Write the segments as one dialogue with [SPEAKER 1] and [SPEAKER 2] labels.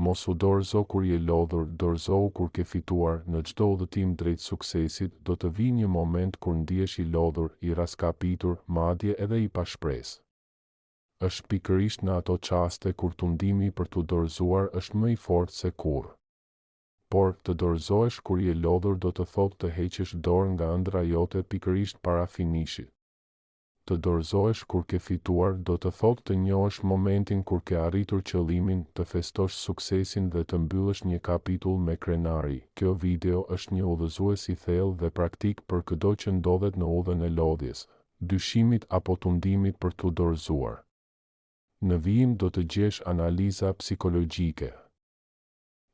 [SPEAKER 1] Mos u dorëzo kur je lodhur, dorëzohu kur ke fituar. Në çdo udhëtim drejt suksesit, do të vijë një moment kur ndihesh i lodhur, i raskapitur, madje edhe i pashpresë. Është pikërisht në ato çaste kur tundimi për t'u dorëzuar është më i fortë se kurrë. Por, të dorëzohesh kur je lodhur do të thotë të heqësh dorë nga ëndra jote pikërisht para finishit. Të dorëzohesh kur ke fituar do të thotë të njohësh momentin kur ke arritur qëllimin, të festosh suksesin dhe të mbyllësh një kapitull me krenari. Kjo video është një udhëzues i thellë dhe praktik për çdo që ndodhet në udhën e lodhjes, dyshimit apo tundimit për t'u dorëzuar. Në vijim do të gjesh analiza psikologjike,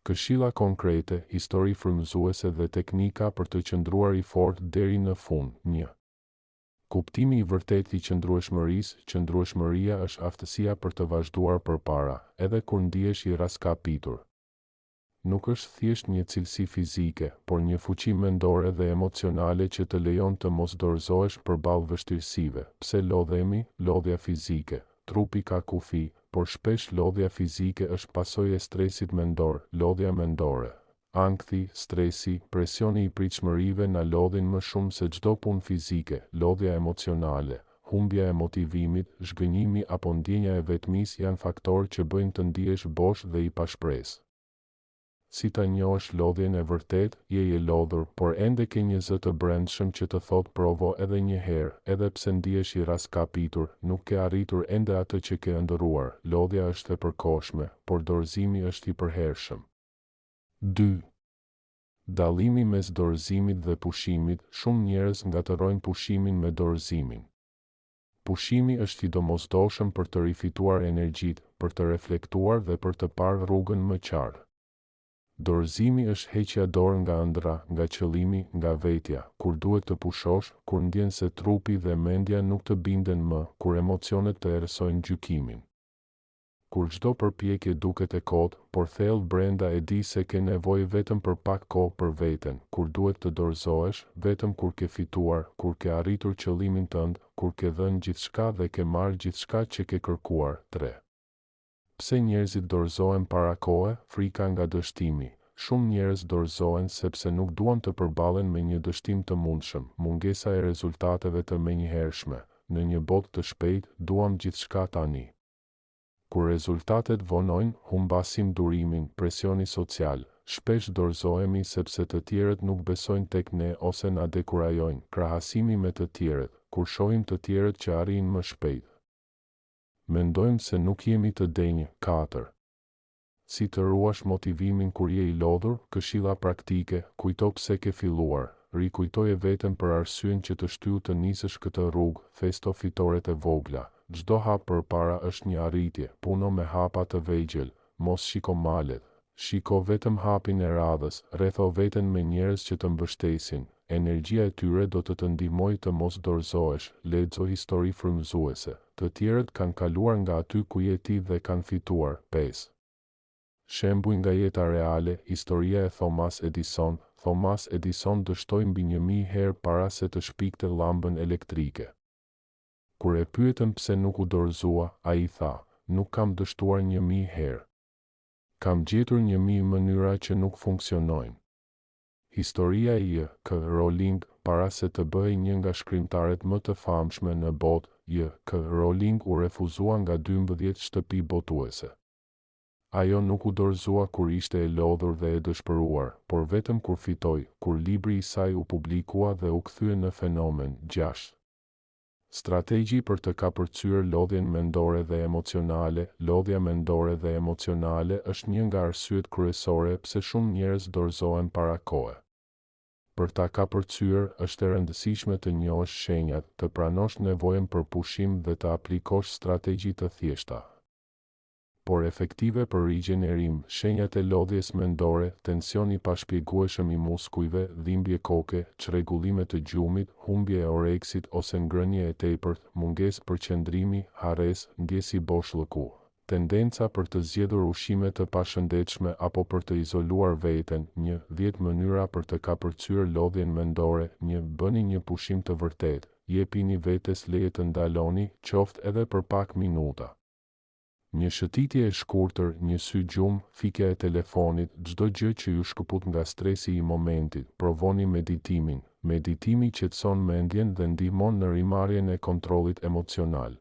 [SPEAKER 1] këshilla konkrete, histori frymëzuese dhe teknika për të qëndruar i fortë deri në fund. 1. Kuptimi i vërtetë i qëndrueshmërisë. Qëndrueshmëria është aftësia për të vazhduar përpara, edhe kur ndihesh i raskapitur. Nuk është thjesht një cilësi fizike, por një fuqi mendore dhe emocionale që të lejon të mos dorëzohesh përballë vështirësive. Pse lodhemi? Lodhja fizike. Trupi ka kufi, por shpesh lodhja fizike është pasojë e stresit mendor. Lodhja mendore. Ankthi, stresi, presioni i pritshmërive na lodhin më shumë se çdo punë fizike. Lodhja emocionale, humbja e motivimit, zhgënjimi apo ndjenja e vetmisë janë faktorë që bëjnë të ndihesh bosh dhe i pashpresë. Si ta njohësh lodhjen e vërtet? Je i lodhur, por ende ke një zë të brendshëm që të thotë provo edhe një herë, edhe pse ndihesh i raskapitur, nuk ke arritur ende atë që ke ëndërruar. Lodhja është e përkohshme, por dorëzimi është i përhershëm. 2. Dallimi mes dorëzimit dhe pushimit. Shumë njerëz ngatërrojnë pushimin me dorëzimin. Pushimi është i domosdoshëm për të rifituar energjitë, për të reflektuar dhe për të parë rrugën më qartë. Dorëzimi është heqja dorë nga ëndra, nga qëllimi, nga vetja, kur duhet të pushosh, kur ndjen se trupi dhe mendja nuk të binden më, kur emocionet të erësojnë gjykimin. Kur çdo përpjekje duket e kotë, por thellë brenda e di se ke nevojë vetëm për pak kohë për veten. Kur duhet të dorëzohesh, vetëm kur ke fituar, kur ke arritur qëllimin tënd, kur ke dhënë gjithçka dhe ke marrë gjithçka që ke kërkuar. 3. Pse njerëzit dorëzohen para kohe? Frika nga dështimi. Shumë njerëz dorëzohen sepse nuk duan të përballen me një dështim të mundshëm, mungesa e rezultateve të menjëhershme. Në një botë të shpejtë, duam gjithçka tani. Kur rezultatet vonojnë, humbasim durimin, presioni social. Shpesh dorëzohemi sepse të tjerët nuk besojnë tek ne ose na dekurajojnë. Krahasimi me të tjerët. Kur shohim të tjerët që arrijnë më shpejt, mendojmë se nuk jemi të denjë. 4. Si të ruash motivimin kur je i lodhur? Këshilla praktike. Kujto pse ke filluar. Rikujtoje veten për arsyen që të shtyu të nisësh këtë rrugë. Festo fitoret e vogla. Çdo hap përpara është një arritje. Puno me hapa të vegjël. Mos shiko malet. Shiko vetëm hapin e radhës. Rretho veten me njerëz që të mbështesin. Energjia e tyre do të të ndihmojë të mos dorëzohesh. Lexo histori frymëzuese. Të tjerët kanë kaluar nga aty ku je ti dhe kanë fituar. 5. Shembuj nga jeta reale. Historia e Thomas Edison. Thomas Edison dështoi mbi 1000 herë para se të shpikte llambën elektrike. Kur e pyetën pse nuk u dorëzua, ai tha, nuk kam dështuar 1000 herë. Kam gjetur 1000 mënyra që nuk funksionojnë. Historia e J.K. Rowling, para se të bëhej një nga shkrimtarët më të famshme në botë, J.K. Rowling u refuzua nga 12 shtëpi botuese. Ajo nuk u dorëzua kur ishte e lodhur dhe e dëshpëruar, por vetëm kur fitoi, kur libri i saj u publikua dhe u kthye në fenomen. 6. Strategji për të kapërcyer lodhjen mendore dhe emocionale. Lodhja mendore dhe emocionale është një nga arsyet kryesore pse shumë njerëz dorëzohen para kohe. Për ta kapërcyer, është e rëndësishme të njohësh shenjat, të pranosh nevojën për pushim dhe të aplikosh strategji të thjeshta, por efektive për rigjenerim. Shenjat e lodhjes mendore: tension i pashpjegueshëm i muskujve, dhimbje koke, çrregullime të gjumit, humbje e oreksit ose ngrënie e tepërt, mungesë përqendrimi, harresë, ndjesi boshllëku, tendenca për të zgjedhur ushqime të pashëndetshme apo për të izoluar veten. 1. 10 mënyra për të kapërcyer lodhjen mendore. 1. Bëni një pushim të vërtetë. Jepini vetes leje të ndaloni, qoftë edhe për pak minuta. Një shëtitje e shkurtër, një sy gjumë, fikja e telefonit, çdo gjë që ju shkëput nga stresi i momentit, provoni meditimin. Meditimi qetëson mendjen dhe ndihmon në rimarrjen e kontrollit emocional.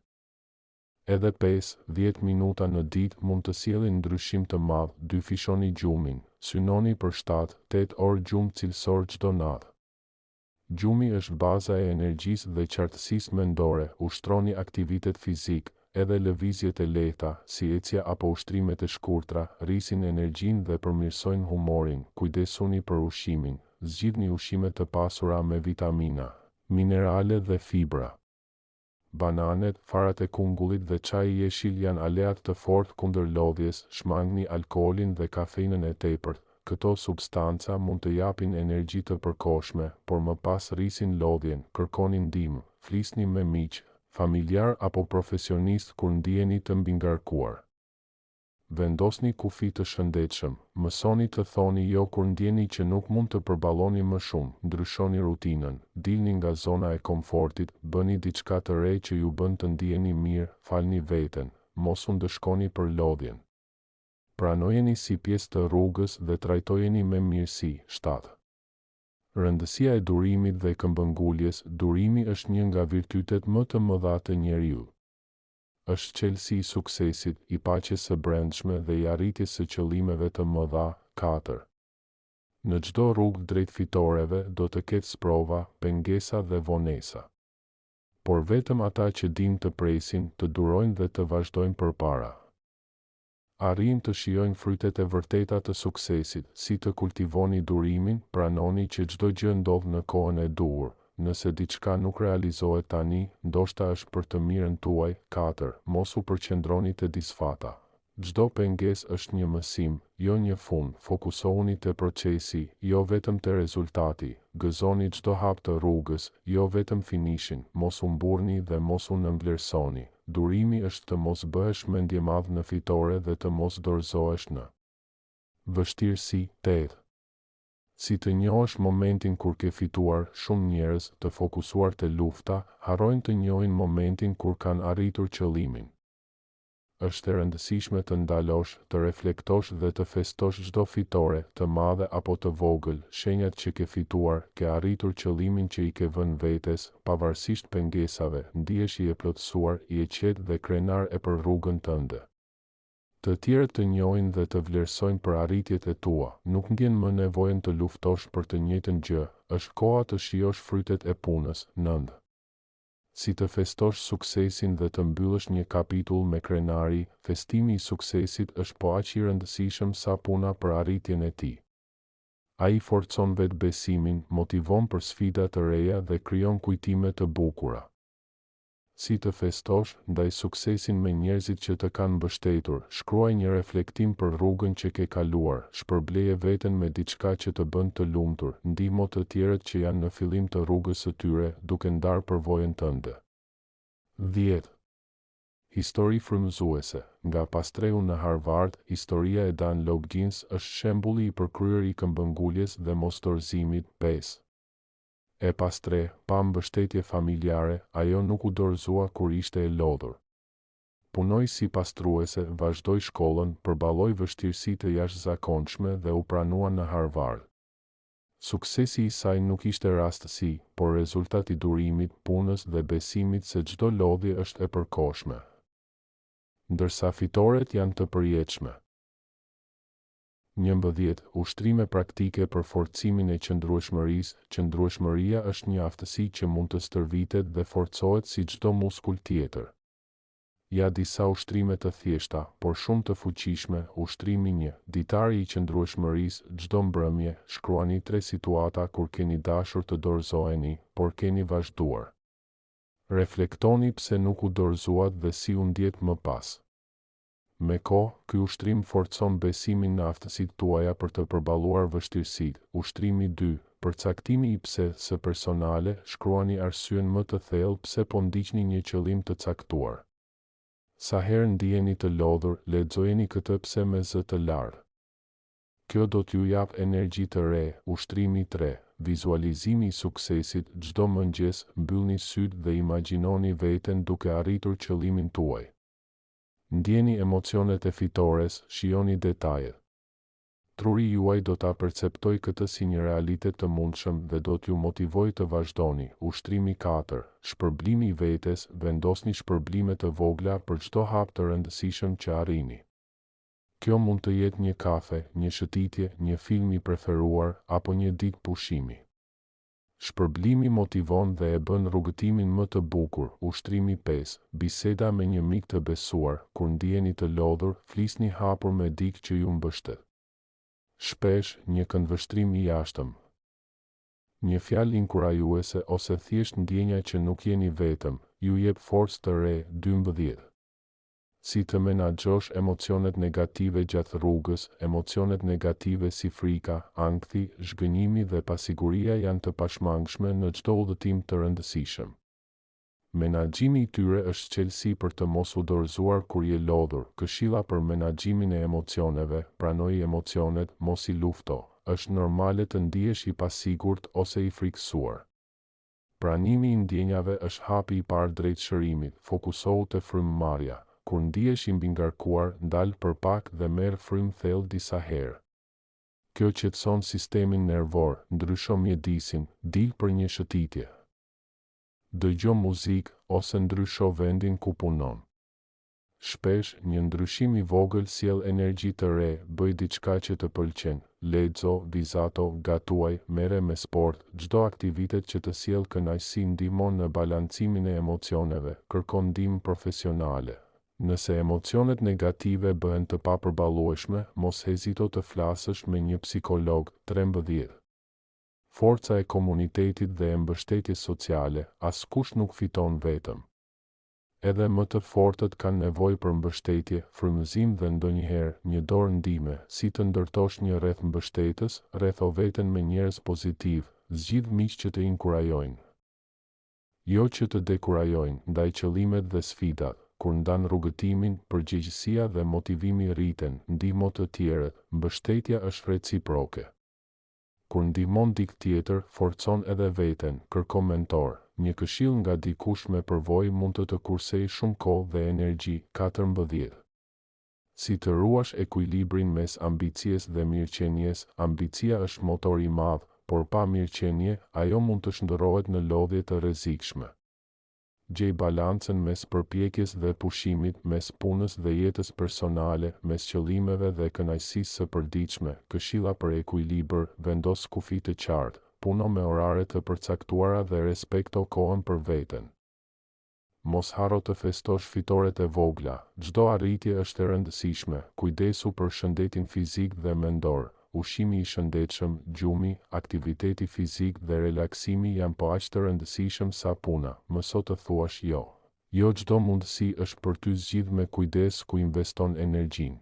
[SPEAKER 1] Edhe 5-10 minuta në ditë mund të sjellin ndryshim të madh. 2. Fishoni gjumin. Synoni për 7-8 orë gjumë cilësor çdo natë. Gjumi është baza e energjisë dhe qartësisë mendore. Ushtroni aktivitet fizik, edhe lëvizjet e lehta, si ecja apo ushtrimet e shkurtra, rrisin energjinë dhe përmirësojnë humorin. Kujdesuni për ushqimin. Zgjidhni ushqime të pasura me vitamina, minerale dhe fibra. Bananet, farat e kungullit dhe çaji i jeshil janë aleat të fortë kundër lodhjes. Shmangni alkoolin dhe kafeinën e tepërt. Këto substanca mund të japin energji të përkohshme, por më pas rrisin lodhjen. Kërkoni ndihmë, flisni me miq, familjar apo profesionist kur ndiheni të mbingarkuar. Vendosni kufi të shëndetshëm. Mësoni të thoni jo kur ndjeni që nuk mund të përballoni më shumë. Ndryshoni rutinën. Dilni nga zona e komfortit, bëni diçka të re që ju bën të ndiheni mirë. Falni veten, mos u ndëshkoni për lodhjen. Pranojeni si pjesë të rrugës dhe trajtojeni me mirësi. 7. Rëndësia e durimit dhe këmbënguljes. Durimi është një nga virtytet më të mëdha të njeriut. Është çelësi i suksesit, i paqes së brendshme dhe i arritjes së qëllimeve të mëdha. 4. Në çdo rrugë drejt fitoreve do të ketë sprova, pengesa dhe vonesa. Por vetëm ata që dinë të presin, të durojnë dhe të vazhdojnë përpara. Arrin të shijojnë frytet e vërteta të suksesit. Si të kultivoni durimin? Pranoni që çdo gjë ndodh në kohën e duhur. Nëse diçka nuk realizohet tani, ndoshta është për të mirën tuaj. 4. Mos u përqendroni te disfata. Çdo pengesë është një mësim, jo një fund. Fokusohuni te procesi, jo vetëm te rezultati. Gëzoni çdo hap të rrugës, jo vetëm finishin. Mos u mburrni dhe mos u nënvlerësoni. Durimi është të mos bëhesh mendjemadh në fitore dhe të mos dorëzohesh në vështirësi. 8. Si të njohësh momentin kur ke fituar? Shumë njerëz të fokusuar te lufta, harrojnë të njohin momentin kur kanë arritur qëllimin. Është e rëndësishme të ndalosh, të reflektosh dhe të festosh çdo fitore, të madhe apo të vogël. Shenjat që ke fituar, ke arritur qëllimin që i ke vënë vetes, pavarësisht pengesave. Ndihesh i plotësuar, i qetë dhe krenar e për rrugën tënde. Të tjerët të njohin dhe të vlerësojnë për arritjet e tua. Nuk ndjen më nevojën të luftosh për të njëjtën gjë. Është koha të shijosh frytet e punës. 9. Si të festosh suksesin dhe të mbyllësh një kapitull me krenari? Festimi i suksesit është po aq i rëndësishëm sa puna për arritjen e tij. Ai forcon vetbesimin, motivon për sfida të reja dhe krijon kujtime të bukura. Si të festosh? Ndaj suksesin me njerëzit që të kanë mbështetur. Shkruaj një reflektim për rrugën që ke kaluar. Shpërbleje veten me diçka që të bën të lumtur. Ndihmo të tjerët që janë në fillim të rrugës së tyre, duke ndarë përvojën tënde. 10. Histori frymëzuese. Nga pastreu në Harvard, historia e Dan Logins është shembulli i përkryer i këmbënguljes dhe mosdorëzimit. 5. E pastre, pa mbështetje familjare, ajo nuk u dorëzua kur ishte e lodhur. Punoi si pastruese, vazhdoi shkollën, përballoi vështirësi të jashtëzakonshme dhe u pranua në Harvard. Suksesi i saj nuk ishte rastësi, por rezultat i durimit, punës dhe besimit se çdo lodhje është e përkohshme, ndërsa fitoret janë të përjetshme. 11. Ushtrime praktike për forcimin e qëndrueshmërisë. Qëndrueshmëria është një aftësi që mund të stërvitet dhe forcohet si çdo muskull tjetër. Ja disa ushtrime të thjeshta, por shumë të fuqishme. Ushtrimi 1. Ditari i qëndrueshmërisë. Çdo mbrëmje, shkruani 3 situata kur keni dashur të dorëzoheni, por keni vazhduar. Reflektoni pse nuk u dorëzuat dhe si u ndjet më pas. Me kohë, ky ushtrim forcon besimin në aftësitë tuaja për të përballuar vështirësitë. Ushtrimi 2. Përcaktimi i pse së personale. Shkruani arsyen më të thellë pse po ndiqni një qëllim të caktuar. Sa herë ndiheni të lodhur, lexojeni këtë pse me zë të lartë. Kjo do t'ju jap energji të re. Ushtrimi 3. Vizualizimi i suksesit. Çdo mëngjes, mbyllni sytë dhe imagjinoni veten duke arritur qëllimin tuaj. Ndjeni emocionet e fitores, shijoni detajet. Truri juaj do ta perceptoj këtë si një realitet të mundshëm dhe do t'ju motivoj të vazhdoni. Ushtrimi 4. Shpërblimi i vetes, vendosni shpërblime të vogla për çdo hap të rëndësishëm që arrini. Kjo mund të jetë një kafe, një shëtitje, një film i preferuar, apo një ditë pushimi. Shpërblimi motivon dhe e bën rrugëtimin më të bukur. Ushtrimi 5. Biseda me një mik të besuar, kur ndjeni të lodhur, flisni hapur me dikë që ju mbështet. Shpesh, një këndvështrim i jashtëm, një fjalë inkurajuese ose thjesht ndjenja që nuk jeni vetëm, ju jep forcë të re. 12. Si të menaxhosh emocionet negative gjatë rrugës. Emocionet negative si frika, ankthi, zhgënjimi dhe pasiguria janë të pashmangshme në çdo udhëtim të rëndësishëm. Menaxhimi i tyre është çelësi për të mos u dorëzuar kur je lodhur. Këshilla për menaxhimin e emocioneve: pranoj emocionet, mos i lufto. Është normale të ndihesh i pasigurt ose i frikësuar. Pranimi i ndjenjave është hapi i parë drejt shërimit. Fokusohu te frymëmarrja. Kur ndihesh i mbingarkuar, ndal për pak dhe merr frymë thellë disa herë. Kjo qetëson sistemin nervor, ndryshon mjedisin, dil për një shëtitje. Dëgjo muzikë ose ndrysho vendin ku punon. Shpesh, një ndryshim i vogël sjell energji të re. Bëj diçka që të pëlqen, lexo, vizato, gatuaj, merre me sport. Çdo aktivitet që të sjell kënaqësi ndihmon në balancimin e emocioneve. Kërko ndihmë profesionale. Nëse emocionet negative bëhen të papërballueshme, mos hezito të flasësh me një psikolog. 13. Forca e komunitetit dhe e mbështetjes sociale. Askush nuk fiton vetëm. Edhe më të fortët kanë nevojë për mbështetje, frymëzim dhe ndonjëherë një dorë ndihme. Si të ndërtosh një rreth mbështetës? Rretho veten me njerëz pozitiv, zgjidh miq që të inkurajojnë, jo që të dekurajojnë. Ndaj qëllimet dhe sfidat. Kur ndan rrugëtimin, përgjegjësia dhe motivimi rriten. Ndihmo të tjerët. Mbështetja është reciproke. Kur ndihmon dikë tjetër, forcon edhe veten. Kërko mentor. Një këshill nga dikush me përvojë mund të kursejë shumë kohë dhe energji. 14. Si të ruash ekuilibrin mes ambicies dhe mirëqenies? Ambicia është motor i madh, por pa mirëqenie, ajo mund të shndërrohet në lodhje të rrezikshme. Gjej balancën mes përpjekjes dhe pushimit, mes punës dhe jetës personale, mes qëllimeve dhe kënaqësisë së përditshme. Këshilla për ekuilibër: vendos kufi të qartë, puno me orare të përcaktuara dhe respekto kohën për veten. Mos harro të festosh fitoret e vogla. Çdo arritje është e rëndësishme. Kujdesu për shëndetin fizik dhe mendor. Ushqimi i shëndetshëm, gjumi, aktiviteti fizik dhe relaksimi janë po aq të rëndësishëm sa puna. Mëso të thuash jo. Jo çdo mundësi është për ty. Zgjidh me kujdes ku investon energjinë.